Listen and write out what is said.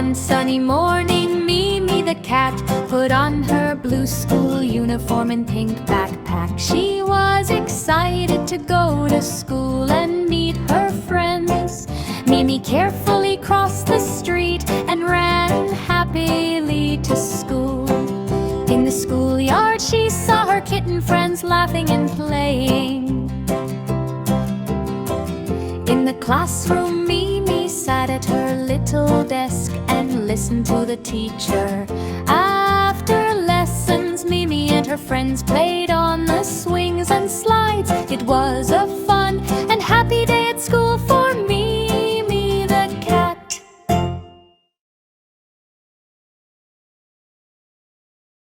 One sunny morning, Mimi the cat put on her blue school uniform and pink backpack. She was excited to go to school and meet her friends. Mimi carefully crossed the street and ran happily to school. In the schoolyard, she saw her kitten friends laughing and playing. In the classroom, Mimi sat at her little desk and listened to the teacher. After lessons, Mimi and her friends played on the swings and slides. It was a fun and happy day at school.